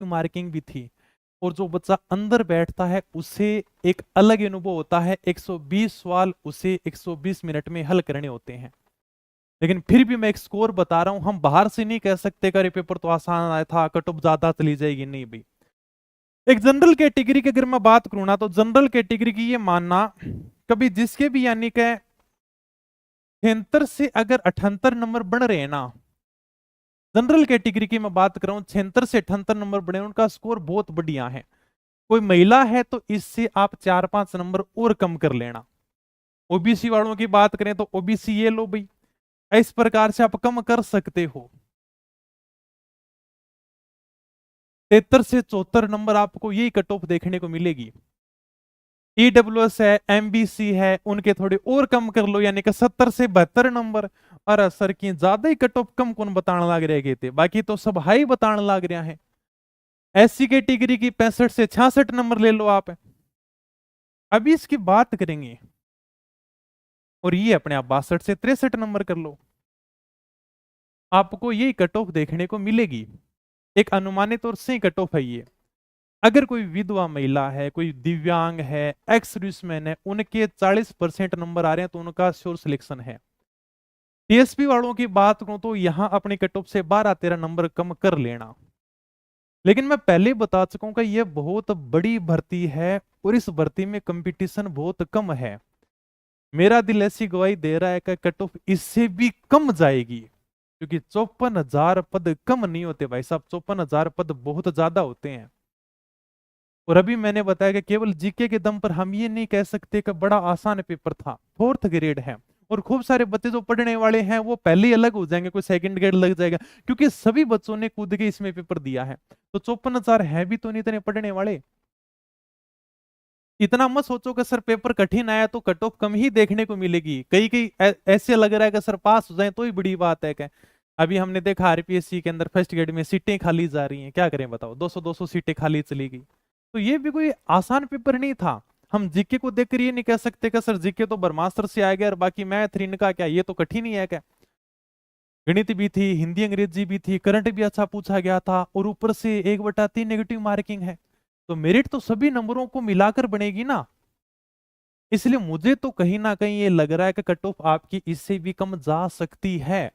Marking भी थी। और जो बच्चा अंदर बैठता है उसे एक अलग अनुभव होता है, 120 सवाल उसे 120 मिनट में हल करने होते हैं। लेकिन फिर भी मैं एक स्कोर बता रहा हूं, हम बाहर से नहीं कह सकते कि पेपर तो आसान आया था, कट ऑफ ज्यादा चली जाएगी, नहीं भाई। एक जनरल कैटेगरी की अगर मैं बात करूं ना, तो जनरल कैटेगरी की ये मानना, कभी जिसके भी यानी कि 76 से अगर 78 नंबर बन रहे हैं ना, जनरल कैटेगरी की मैं बात कर रहा हूं, 76 से 78 नंबर बने, उनका स्कोर बहुत बढ़िया है। कोई महिला है तो इससे आप 4-5 नंबर और कम कर लेना। ओबीसी वालों की बात करें तो ओबीसी ये लो भाई, इस प्रकार से आप कम कर सकते हो। 73 से 74 नंबर आपको यही कट ऑफ देखने को मिलेगी। ईडब्ल्यूएस है, एमबीसी है, उनके थोड़े और कम कर लो, यानी कि 70 से 72 नंबर। और सर की ज्यादा ही कट ऑफ कम कौन बताने लग रहे थे, बाकी तो सब हाई बताने लग रहा है। एससी कैटेगरी की 65 से 66 नंबर ले लो आप, अभी इसकी बात करेंगे। और ये अपने आप 62 से 63 नंबर कर लो, आपको यही कट ऑफ देखने को मिलेगी। एक अनुमानित और सही कट ऑफ है ये। अगर कोई विधवा महिला है, कोई दिव्यांग है, एक्स सर्विसमैन है, उनके 40% नंबर आ रहे हैं तो उनका श्योर सिलेक्शन है। टीएसपी वालों की बात करूं तो यहां अपने कट ऑफ से 12-13 नंबर कम कर लेना। लेकिन मैं पहले बता चुका हूं कि यह बहुत बड़ी भर्ती है और इस भर्ती में कंपटीशन बहुत कम है। मेरा दिल ऐसी गवाही दे रहा है कि कट ऑफ इससे भी कम जाएगी, क्योंकि 54,000 पद कम नहीं होते भाई साहब, 54,000 पद बहुत ज्यादा होते हैं। और अभी मैंने बताया कि केवल जीके के दम पर हम ये नहीं कह सकते कि बड़ा आसान पेपर था, 4th ग्रेड है। और खूब सारे बच्चे जो पढ़ने वाले हैं वो पहले ही अलग हो जाएंगे, कोई 2nd ग्रेड लग जाएगा, क्योंकि सभी बच्चों ने कूद के इसमें पेपर दिया है। तो 54,000 है भी तो नहीं इतने पढ़ने वाले। इतना मत सोचो कि सर पेपर कठिन आया तो कट ऑफ कम ही देखने को मिलेगी। कई कई ऐसे लग रहा है कि सर पास हो जाए तो ही बड़ी बात है। क्या अभी हमने देखा आरपीएससी के अंदर फर्स्ट ग्रेड में सीटें खाली जा रही हैं, क्या करें बताओ, 200-200 सीटें खाली चली गई। तो ये भी कोई आसान पेपर नहीं था। हम जीके को देखकर ये नहीं कह सकते कि सर जीके तो ब्रह्मास्त्र से आ गया और बाकी मैथ इनका क्या, ये तो कठिन ही है क्या। गणित भी थी, हिंदी अंग्रेजी भी थी, करंट भी अच्छा पूछा गया था, और ऊपर से 1/3 नेगेटिव मार्किंग है। तो मेरिट तो सभी नंबरों को मिलाकर बनेगी ना। इसलिए मुझे तो कहीं ना कहीं ये लग रहा है कि कट ऑफ आपकी इससे भी कम जा सकती है।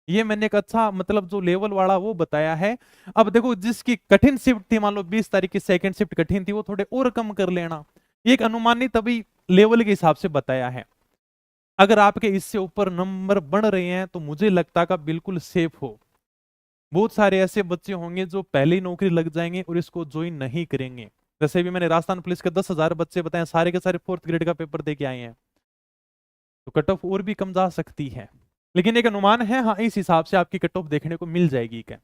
ये मैंने एक अच्छा मतलब जो लेवल वाला वो बताया है। अब देखो जिसकी कठिन शिफ्ट थी, मान लो 20 तारीख की सेकंड शिफ्ट कठिन थी, वो थोड़े और कम कर लेना। ये एक अनुमानित अभी लेवल के हिसाब से बताया है। अगर आपके इससे ऊपर नंबर बढ़ रहे हैं तो मुझे लगता का बिल्कुल सेफ हो। बहुत सारे ऐसे बच्चे होंगे जो पहले ही नौकरी लग जाएंगे और इसको ज्वाइन नहीं करेंगे। जैसे भी मैंने राजस्थान पुलिस के 10,000 बच्चे बताए, सारे के सारे 4th ग्रेड का पेपर दे के आए हैं। तो कट ऑफ और भी कम जा सकती है, लेकिन एक अनुमान है, हाँ इस हिसाब से आपकी कट ऑफ देखने को मिल जाएगी। क्या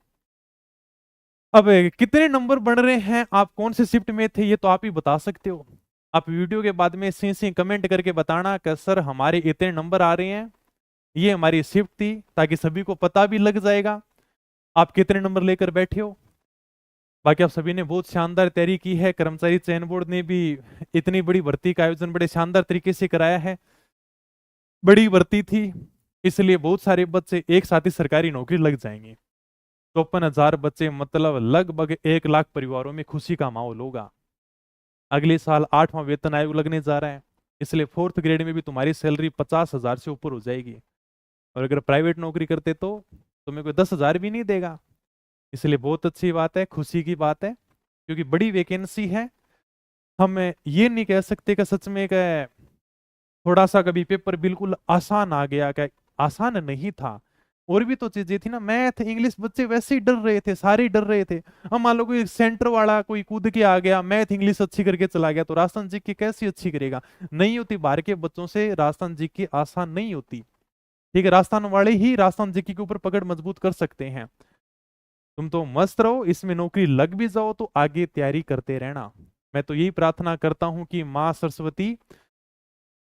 अब कितने नंबर बन रहे हैं, आप कौन से शिफ्ट में थे, ये तो आप ही बता सकते हो। आप वीडियो के बाद में सी कमेंट करके बताना कि सर हमारे इतने नंबर आ रहे हैं, ये हमारी शिफ्ट थी, ताकि सभी को पता भी लग जाएगा आप कितने नंबर लेकर बैठे हो। बाकी आप सभी ने बहुत शानदार तैयारी की है, कर्मचारी चयन बोर्ड ने भी इतनी बड़ी भर्ती का आयोजन बड़े शानदार तरीके से कराया है। बड़ी भर्ती थी, इसलिए बहुत सारे बच्चे एक साथ ही सरकारी नौकरी लग जाएंगे। 54,000 बच्चे मतलब लगभग 1 लाख परिवारों में खुशी का माहौल होगा। अगले साल 8वां वेतन आयोग लगने जा रहा है, इसलिए 4th ग्रेड में भी तुम्हारी सैलरी 50,000 से ऊपर हो जाएगी। और अगर प्राइवेट नौकरी करते तो तुम्हें कोई 10,000 भी नहीं देगा। इसलिए बहुत अच्छी बात है, खुशी की बात है, क्योंकि बड़ी वैकेंसी है। हम ये नहीं कह सकते कि सच में थोड़ा सा कभी पेपर बिल्कुल आसान आ गया, क्या आसान नहीं था। और भी तो चीजें थी ना, मैथ इंग्लिश बच्चे वैसे ही डर रहे थे, सारे ही डर रहे थे। अब मान लो कोई सेंटर वाला कोई कूद के आ गया, मैथ इंग्लिश अच्छी करके चला गया, तो राजस्थान जी की कैसी अच्छी करेगा। नहीं होती, बाहर के बच्चों से राजस्थान जी की आसान नहीं होती। ठीक है, राजस्थान वाले ही राजस्थान जी के ऊपर पकड़ मजबूत कर सकते हैं। तुम तो मस्त रहो, इसमें नौकरी लग भी जाओ तो आगे तैयारी करते रहना। मैं तो यही प्रार्थना करता हूं कि माँ सरस्वती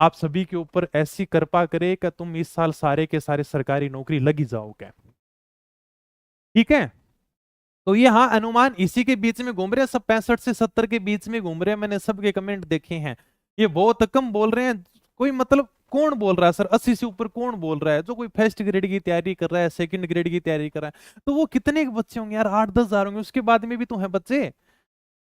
आप सभी के ऊपर ऐसी कृपा करे कि तुम इस साल सारे के सारे सरकारी नौकरी लग ही जाओगे। ठीक है, तो ये हाँ अनुमान इसी के बीच में घूम रहे हैं, सब 65 से 70 के बीच में घूम रहे हैं। मैंने सबके कमेंट देखे हैं, ये बहुत कम बोल रहे हैं। कोई मतलब कौन बोल रहा है सर 80 से ऊपर? कौन बोल रहा है? जो कोई फर्स्ट ग्रेड की तैयारी कर रहा है, सेकंड ग्रेड की तैयारी कर रहा है, तो वो कितने बच्चे होंगे यार? 8-10 हजार होंगे। उसके बाद में भी तो है बच्चे।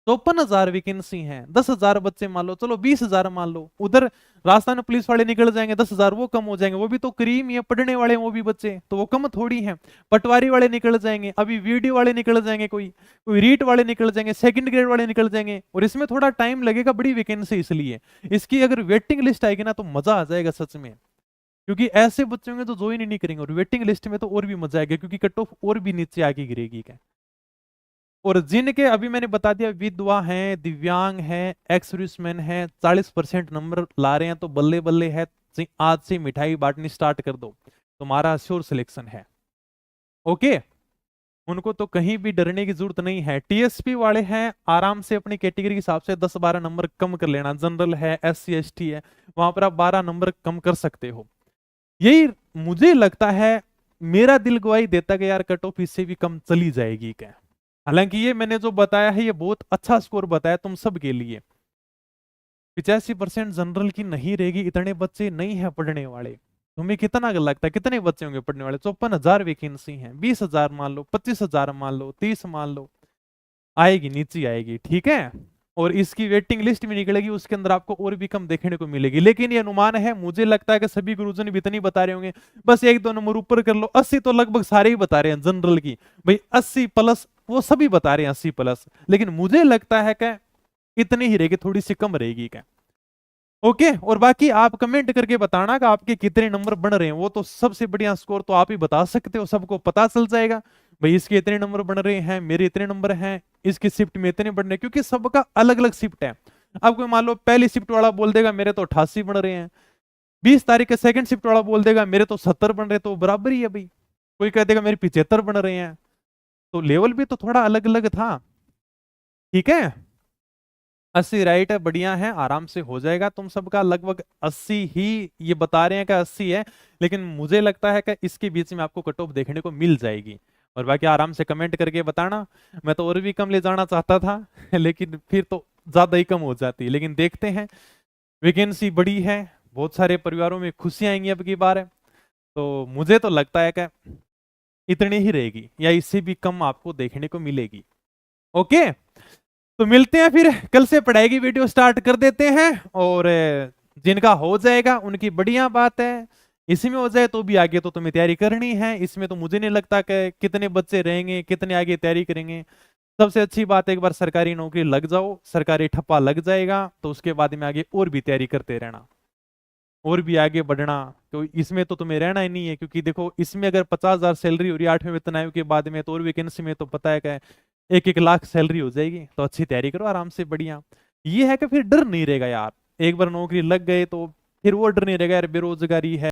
54,000 वैकेंसी हैं, 10,000 बच्चे मान लो, चलो 20,000 मान लो। उधर राजस्थान पुलिस वाले निकल जाएंगे, 10,000 वो कम हो जाएंगे, वो भी तो करीम ही है, पढ़ने वाले हैं वो भी बच्चे, तो वो कम थोड़ी हैं। पटवारी वाले निकल जाएंगे, अभी वीडियो वाले निकल जाएंगे, कोई कोई रीट वाले निकल जाएंगे, सेकंड ग्रेड वाले निकल जाएंगे, और इसमें थोड़ा टाइम लगेगा, बड़ी वैकेंसी इसलिए। इसकी अगर वेटिंग लिस्ट आएगी ना तो मजा आ जाएगा सच में, क्योंकि ऐसे बच्चे होंगे तो ज्वाइन ही नहीं करेंगे, और वेटिंग लिस्ट में तो और भी मजा आएगा, क्योंकि कट ऑफ और भी नीचे आके गिरेगी क्या। और जिनके अभी मैंने बता दिया विधवा हैं, दिव्यांग हैं, एक्स सर्विसमैन हैं, 40% नंबर ला रहे हैं, तो बल्ले बल्ले है, आज से मिठाई बांटनी स्टार्ट कर दो, तुम्हारा श्योर सिलेक्शन है। ओके, उनको तो कहीं भी डरने की जरूरत नहीं है। टीएसपी वाले हैं, आराम से अपनी कैटेगरी के हिसाब से 10-12 नंबर कम कर लेना। जनरल है, SC ST है, वहां पर आप 12 नंबर कम कर सकते हो। यही मुझे लगता है, मेरा दिल गवाही देता कि यार कट ऑफ इससे भी कम चली जाएगी क्या। हालांकि ये मैंने जो बताया है ये बहुत अच्छा स्कोर बताया तुम सब के लिए। 85% जनरल की नहीं रहेगी, इतने बच्चे नहीं है पढ़ने वाले। तुम्हें कितना लगता है कितने बच्चे होंगे पढ़ने वाले? 54,000 वैकेंसी हैं, 20,000 मान लो, 25,000 मान लो, 30 मान लो, आएगी नीचे आएगी, ठीक है। और इसकी वेटिंग लिस्ट भी निकलेगी, उसके अंदर आपको और भी कम देखने को मिलेगी। लेकिन ये अनुमान है, मुझे लगता है कि सभी गुरुजन भी इतनी बता रहे होंगे, बस 1-2 नंबर ऊपर कर लो। 80 तो लगभग सारे ही बता रहे हैं जनरल की, भाई 80 प्लस वो सभी बता रहे हैं, 80 प्लस। लेकिन मुझे लगता है कि इतनी ही रहेगी, थोड़ी सी कम रहेगी क्या। ओके, और बाकी आप कमेंट करके बताना कि आपके कितने नंबर बन रहे हैं। वो तो सबसे बढ़िया स्कोर तो आप ही बता सकते हो, सबको पता चल जाएगा भाई इसके इतने नंबर बन रहे हैं, मेरे इतने नंबर हैं, इसकी शिफ्ट में इतने बन रहे हैं, क्योंकि सबका अलग अलग शिफ्ट है। अब कोई मान लो पहली शिफ्ट वाला बोल देगा मेरे तो 88 बन रहे हैं, 20 तारीख के सेकंड शिफ्ट वाला बोल देगा मेरे तो 70 बन रहे हैं, तो बराबर ही है भाई। कोई कह देगा मेरे 75 बन रहे हैं, तो लेवल भी तो थोड़ा अलग अलग था, ठीक है। 80 राइट है, बढ़िया है, आराम से हो जाएगा तुम सबका। लगभग 80 ही ये बता रहे हैं कि 80 है, लेकिन मुझे लगता है कि इसके बीच में आपको कट ऑफ देखने को मिल जाएगी। और बाकी आराम से कमेंट करके बताना। मैं तो और भी कम ले जाना चाहता था लेकिन फिर तो ज्यादा ही कम हो जाती, लेकिन देखते हैं। वैकेंसी बड़ी है, बहुत सारे परिवारों में खुशियां आएंगी अब की बार, तो मुझे तो लगता है कि इतनी ही रहेगी या इससे भी कम आपको देखने को मिलेगी। ओके, तो मिलते हैं फिर, कल से पढ़ाई की वीडियो स्टार्ट कर देते हैं। और जिनका हो जाएगा उनकी बढ़िया बात है, इसी में हो जाए तो भी आगे तो तुम्हें तैयारी करनी है। इसमें तो मुझे नहीं लगता कि कितने बच्चे रहेंगे, कितने आगे तैयारी करेंगे। सबसे अच्छी बात एक बार सरकारी नौकरी लग जाओ, सरकारी ठप्पा लग जाएगा, तो उसके बाद में आगे और भी तैयारी करते रहना, और भी आगे बढ़ना। तो इसमें तो तुम्हें रहना ही नहीं है, क्योंकि देखो इसमें अगर 50,000 सैलरी हो रही है 8वें वेतन आयोग के बाद में, तो और वैकेंसी में तो पता है क्या 1-1 लाख सैलरी हो जाएगी। तो अच्छी तैयारी करो आराम से, बढ़िया। ये है कि फिर डर नहीं रहेगा यार, एक बार नौकरी लग गए तो फिर वो डर नहीं रहेगा यार बेरोजगारी है।